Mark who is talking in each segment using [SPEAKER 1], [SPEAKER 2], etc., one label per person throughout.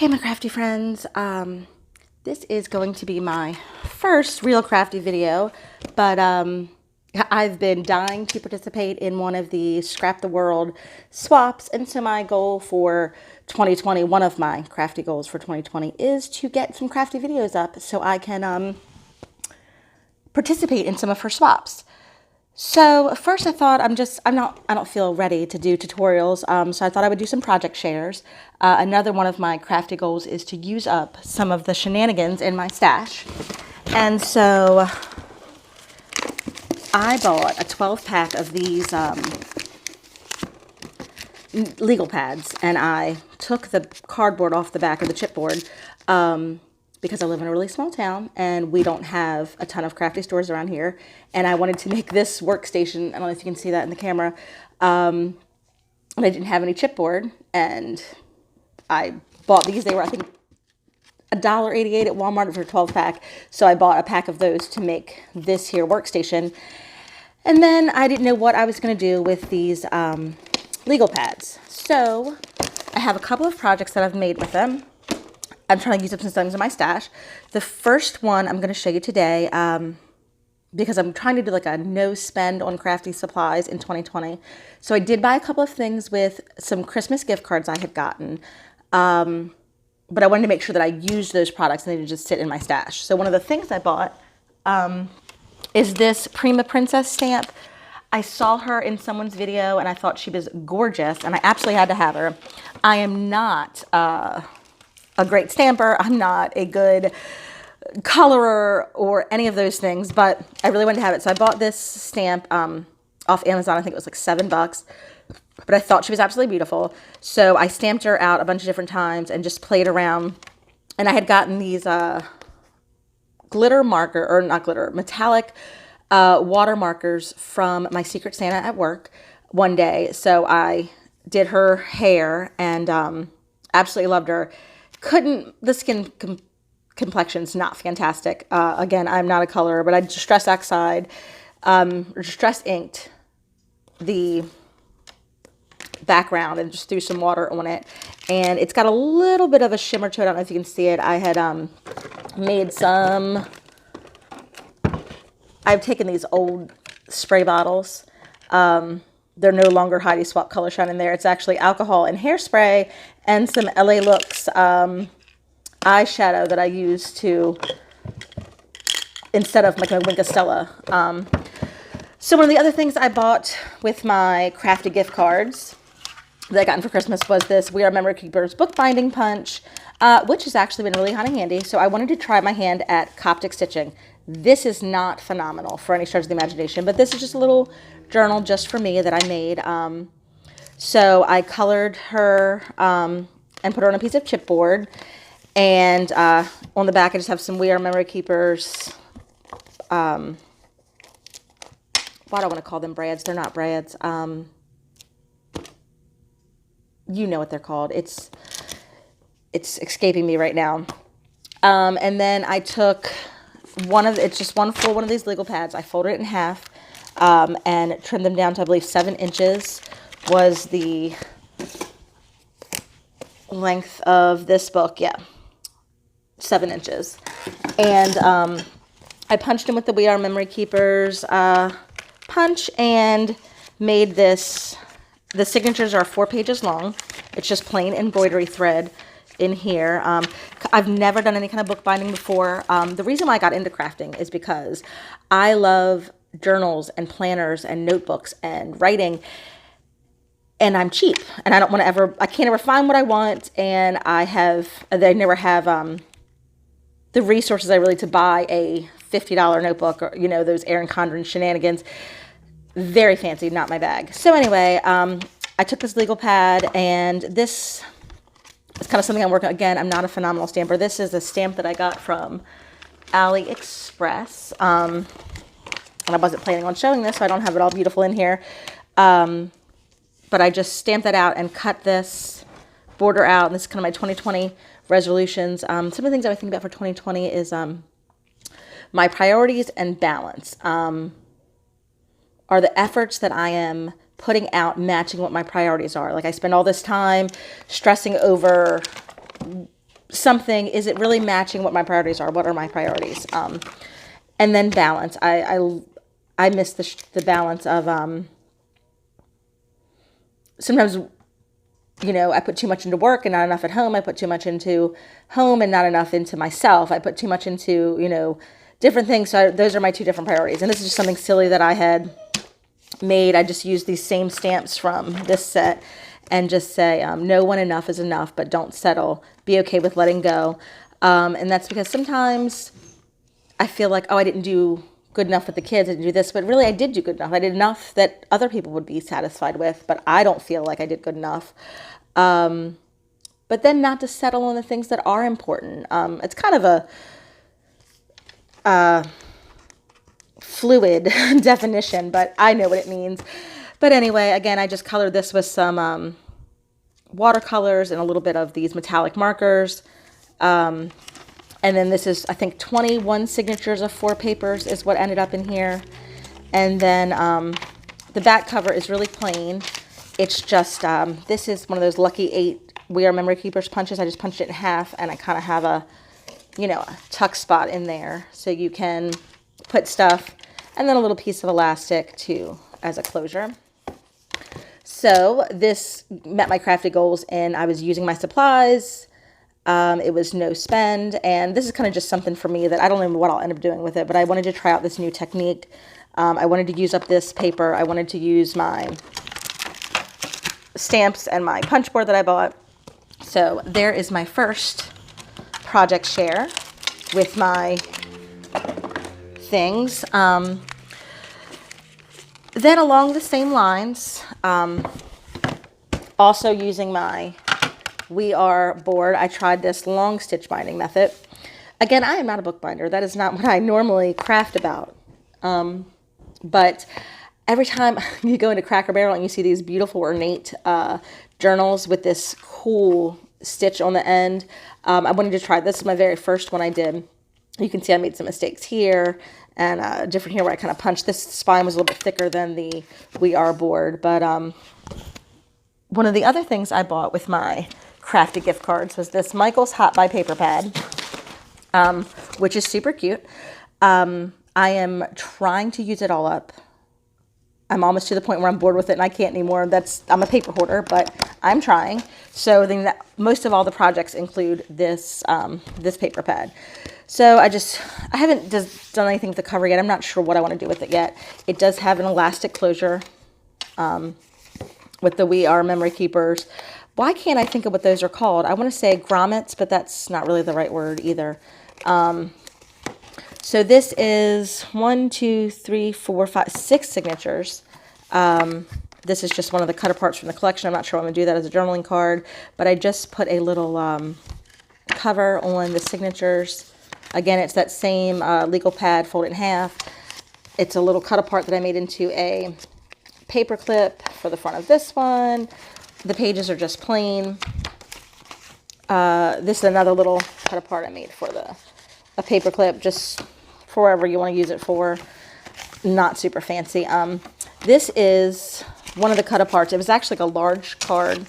[SPEAKER 1] Hey, my crafty friends. This is going to be my first real crafty video, but I've been dying to participate in one of the Scrap the World swaps, and so my goal for 2020, one of my crafty goals for 2020, is to get some crafty videos up so I can participate in some of her swaps. So first I thought I don't feel ready to do tutorials, so I thought I would do some project shares. Another one of my crafty goals is to use up some of the shenanigans in my stash. And so I bought a 12 pack of these legal pads, and I took the cardboard off the back of the chipboard because I live in a really small town and we don't have a ton of crafty stores around here. And I wanted to make this workstation. I don't know if you can see that in the camera. And I didn't have any chipboard, and I bought these. They were, I think, $1.88 at Walmart for a 12 pack. So I bought a pack of those to make this here workstation. And then I didn't know what I was going to do with these legal pads. So I have a couple of projects that I've made with them. I'm trying to use up some things in my stash. The first one I'm going to show you today because I'm trying to do like a no spend on crafty supplies in 2020. So I did buy a couple of things with some Christmas gift cards I had gotten. But I wanted to make sure that I used those products and they didn't just sit in my stash. So one of the things I bought is this Prima Princess stamp. I saw her in someone's video and I thought she was gorgeous and I absolutely had to have her. I am not a great stamper. I'm not a good colorer or any of those things, but I really wanted to have it. So I bought this stamp off Amazon. I think it was like $7, but I thought she was absolutely beautiful. So I stamped her out a bunch of different times and just played around. And I had gotten these glitter marker, or not glitter, metallic water markers from my Secret Santa at work one day. So I did her hair and absolutely loved her. The skin complexion's not fantastic. Again, I'm not a colorer, but I Distress Oxide, Distress Inked the background and just threw some water on it. And it's got a little bit of a shimmer to it. I don't know if you can see it. I had made some, I've taken these old spray bottles. They're no longer Heidi Swap Color Shine in there. It's actually alcohol and hairspray and some LA Looks eyeshadow that I use to, instead of like my Wink of Stella. So one of the other things I bought with my crafty gift cards that I got for Christmas was this We Are Memory Keepers bookbinding punch, which has actually been really hot and handy. So I wanted to try my hand at Coptic stitching. This is not phenomenal for any stretch of the imagination, but this is just a little journal just for me that I made. So I colored her and put her on a piece of chipboard. And on the back, I just have some We Are Memory Keepers. What do I want to call them? Brads. They're not brads. You know what they're called. It's escaping me right now. And then I took it's just one full one of these legal pads. I folded it in half and trimmed them down to, I believe, 7 inches was the length of this book. Yeah, 7 inches. And I punched them with the We Are Memory Keepers punch and made this. The signatures are 4 pages long. It's just plain embroidery thread in here. I've never done any kind of bookbinding before. The reason why I got into crafting is because I love journals and planners and notebooks and writing, and I'm cheap and I don't want to I can't ever find what I want, and I never have the resources to buy a $50 notebook or, those Erin Condren shenanigans. Very fancy, not my bag. So anyway, I took this legal pad, and this is kind of something I'm working on. Again, I'm not a phenomenal stamper. This is a stamp that I got from AliExpress. And I wasn't planning on showing this, so I don't have it all beautiful in here. But I just stamped that out and cut this border out. And this is kind of my 2020 resolutions. Some of the things I was thinking about for 2020 is my priorities and balance. Are the efforts that I am putting out matching what my priorities are? Like, I spend all this time stressing over something, is it really matching what my priorities are? What are my priorities? And then balance. I miss the balance of, sometimes, you know, I put too much into work and not enough at home. I put too much into home and not enough into myself. I put too much into, you know, different things. So those are my two different priorities. And this is just something silly that I had made. I just used these same stamps from this set and just say, know when enough is enough, but don't settle. Be okay with letting go. And that's because sometimes I feel like, oh, I didn't do good enough with the kids. I didn't do this, but really I did do good enough. I did enough that other people would be satisfied with, but I don't feel like I did good enough. But then not to settle on the things that are important. It's kind of a fluid definition, but I know what it means. But anyway, again, I just colored this with some watercolors and a little bit of these metallic markers. And then this is, I think, 21 signatures of 4 papers is what ended up in here. And then the back cover is really plain. It's just, this is one of those lucky 8 We Are Memory Keepers punches. I just punched it in half, and I kind of have a, you know, a tuck spot in there so you can put stuff, and then a little piece of elastic too as a closure. So this met my crafty goals, and I was using my supplies. It was no spend, and this is kind of just something for me that I don't know what I'll end up doing with it, but I wanted to try out this new technique. I wanted to use up this paper. I wanted to use my stamps and my punch board that I bought. So there is my first project share with my things. Then along the same lines, also using my We Are board, I tried this long stitch binding method. Again, I am not a bookbinder. That is not what I normally craft about. But every time you go into Cracker Barrel and you see these beautiful ornate journals with this cool stitch on the end, I wanted to try. This is my very first one I did. You can see I made some mistakes here and different here where I kind of punched. This spine was a little bit thicker than the We Are board. But one of the other things I bought with my crafty gift cards was this Michael's Hot Buy paper pad, which is super cute. I am trying to use it all up. I'm almost to the point where I'm bored with it and I can't anymore. I'm a paper hoarder, but I'm trying. So then most of all the projects include this this paper pad. So I haven't done anything with the cover yet. I'm not sure what I want to do with it yet. It does have an elastic closure with the We Are Memory Keepers. Why can't I think of what those are called? I want to say grommets, but that's not really the right word either. So this is 1, 2, 3, 4, 5, 6 signatures. This is just one of the cut aparts from the collection. I'm not sure I'm going to do that as a journaling card, but I just put a little cover on the signatures. Again, it's that same legal pad folded in half. It's a little cut apart that I made into a paper clip for the front of this one. The pages are just plain. This is another little cut apart I made for a paper clip, just for wherever you want to use it for. Not super fancy. This is one of the cut aparts. It was actually like a large card.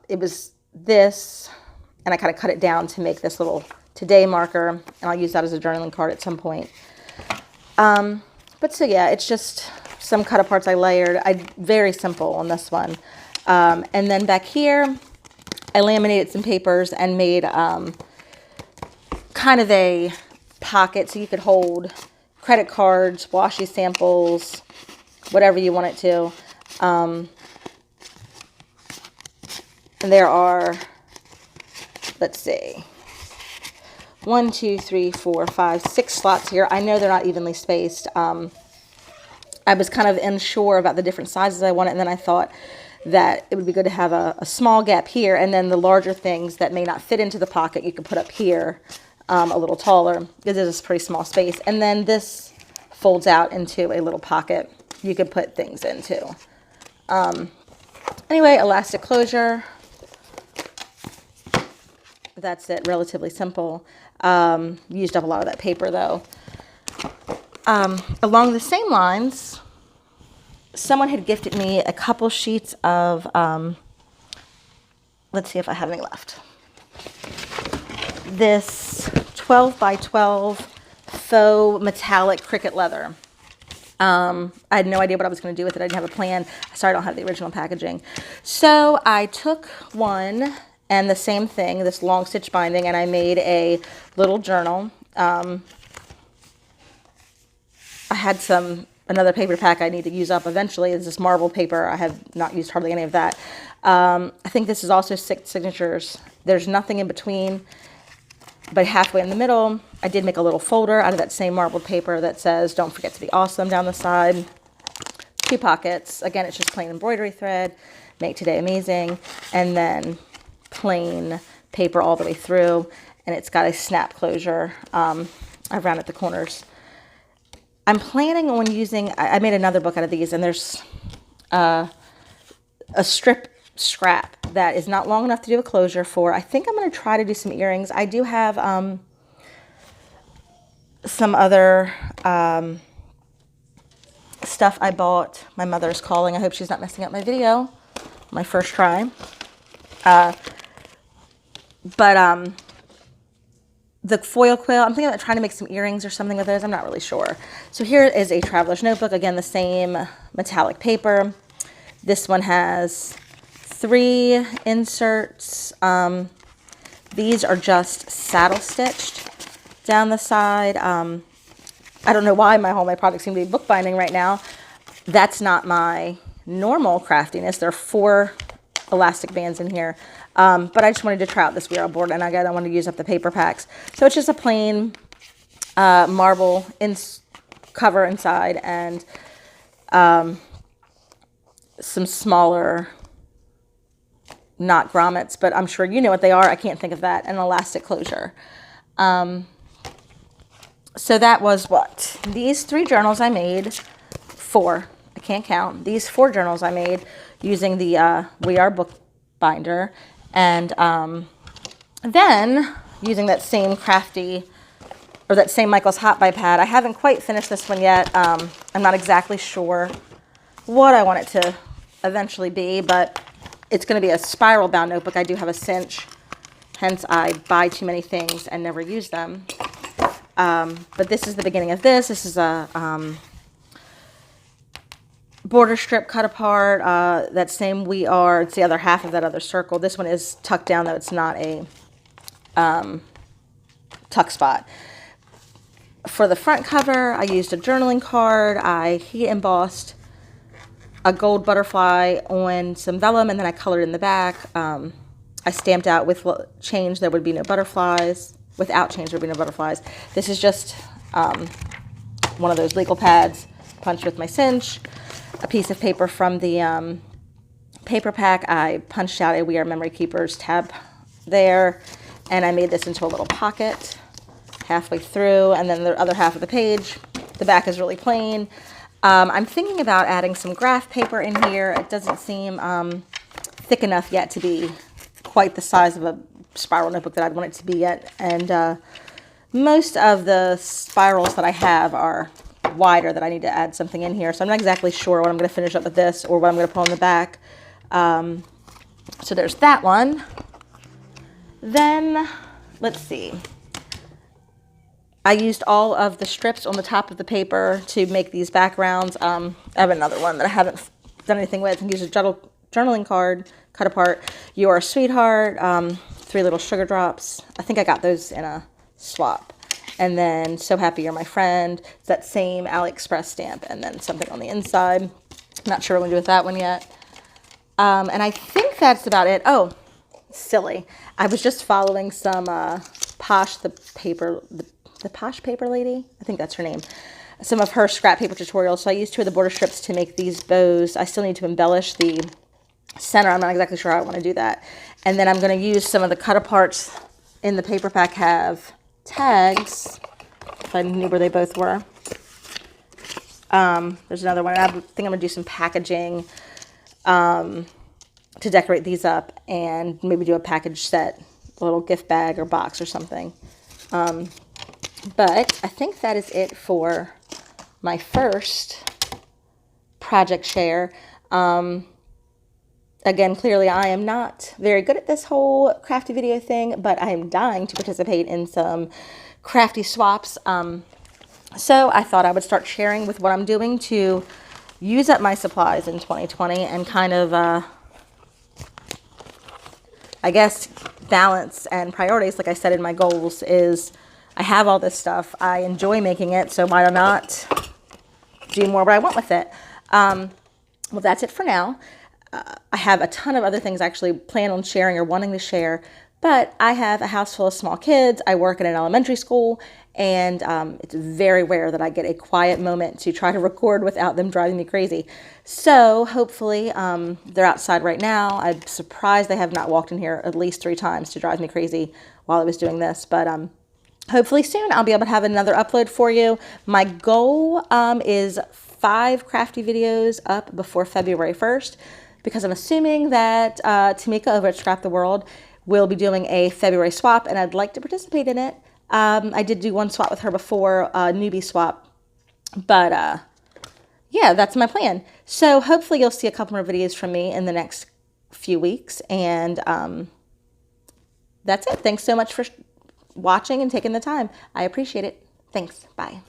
[SPEAKER 1] It was this, and I kind of cut it down to make this little today marker, and I'll use that as a journaling card at some point. But so yeah, it's just some cut aparts I layered. Very simple on this one. And then back here, I laminated some papers and made kind of a pocket so you could hold credit cards, washi samples, whatever you want it to. And there are, let's see, 1, 2, 3, 4, 5, 6 slots here. I know they're not evenly spaced. I was kind of unsure about the different sizes I wanted, and then I thought that it would be good to have a small gap here, and then the larger things that may not fit into the pocket you could put up here a little taller, because it is a pretty small space. And then this folds out into a little pocket you could put things into. Anyway, elastic closure. That's it, relatively simple. Used up a lot of that paper though. Along the same lines, someone had gifted me a couple sheets of, let's see if I have any left. this 12 by 12 faux metallic cricket leather. I had no idea what I was going to do with it. I didn't have a plan. Sorry, I don't have the original packaging. So I took one and the same thing, this long stitch binding, and I made a little journal. I had another paper pack I need to use up eventually. It's this marble paper. I have not used hardly any of that. I think this is also 6 signatures. There's nothing in between, but halfway in the middle, I did make a little folder out of that same marbled paper that says, "Don't forget to be awesome" down the side. 2 pockets. Again, it's just plain embroidery thread. Make today amazing. And then plain paper all the way through. And it's got a snap closure around at the corners. I'm planning on using, I made another book out of these, and there's a scrap that is not long enough to do a closure for. I think I'm going to try to do some earrings. I do have some other stuff I bought. My mother's calling. I hope she's not messing up my video. My first try. But the foil quill, I'm thinking about trying to make some earrings or something with those. I'm not really sure. So here is a traveler's notebook. Again, the same metallic paper. This one has 3 inserts. These are just saddle stitched down the side. I don't know why all my products seem to be bookbinding right now. That's not my normal craftiness. There are 4 elastic bands in here. But I just wanted to try out this wheel board, and again, I wanted to use up the paper packs. So it's just a plain marble cover inside, and some smaller, not grommets, but I'm sure you know what they are. I can't think of that. An elastic closure. So that was what? These 3 journals I made. 4. I can't count. These 4 journals I made using the We Are book binder. And then using that same crafty, or that same Michael's Hot Buy pad. I haven't quite finished this one yet. I'm not exactly sure what I want it to eventually be, but it's going to be a spiral bound notebook. I do have a cinch, hence I buy too many things and never use them. But this is the beginning of this. This is a border strip cut apart. That same We Are, it's the other half of that other circle. This one is tucked down, though it's not a tuck spot. For the front cover, I used a journaling card. I heat embossed a gold butterfly on some vellum, and then I colored in the back. I stamped out with change there would be no butterflies. Without change there would be no butterflies. This is just one of those legal pads punched with my cinch. A piece of paper from the paper pack. I punched out a We Are Memory Keepers tab there, and I made this into a little pocket halfway through, and then the other half of the page, the back is really plain. I'm thinking about adding some graph paper in here. It doesn't seem thick enough yet to be quite the size of a spiral notebook that I'd want it to be yet, and most of the spirals that I have are wider, that I need to add something in here, so I'm not exactly sure what I'm going to finish up with this or what I'm going to put on the back. So there's that one. Then let's see, I used all of the strips on the top of the paper to make these backgrounds. I have another one that I haven't done anything with, and used a journaling card cut apart. You Are a Sweetheart, 3 little sugar drops. I think I got those in a swap. And then So Happy You're My Friend. It's that same AliExpress stamp, and then something on the inside. Not sure what I'm going to do with that one yet. And I think that's about it. Oh, silly. I was just following some Posh, the Posh Paper Lady. I think that's her name. Some of her scrap paper tutorials. So I used 2 of the border strips to make these bows. I still need to embellish the center. I'm not exactly sure how I want to do that. And then I'm going to use some of the cut aparts in the paper pack have tags, if I knew where they both were. There's another one. I think I'm going to do some packaging to decorate these up, and maybe do a package set, a little gift bag or box or something. But I think that is it for my first project share. again, clearly I am not very good at this whole crafty video thing, but I am dying to participate in some crafty swaps. So I thought I would start sharing with what I'm doing to use up my supplies in 2020 and kind of, I guess, balance and priorities. Like I said in my goals is I have all this stuff. I enjoy making it, so why not do more what I want with it? Well, that's it for now. I have a ton of other things I actually plan on sharing or wanting to share, but I have a house full of small kids. I work in an elementary school, and it's very rare that I get a quiet moment to try to record without them driving me crazy. So hopefully they're outside right now. I'm surprised they have not walked in here at least 3 times to drive me crazy while I was doing this, but hopefully soon I'll be able to have another upload for you. My goal is 5 crafty videos up before February 1st, because I'm assuming that Tamika over at Scrap the World will be doing a February swap, and I'd like to participate in it. I did do one swap with her before, a newbie swap, but yeah, that's my plan. So hopefully you'll see a couple more videos from me in the next few weeks, and that's it. Thanks so much for watching and taking the time. I appreciate it. Thanks. Bye.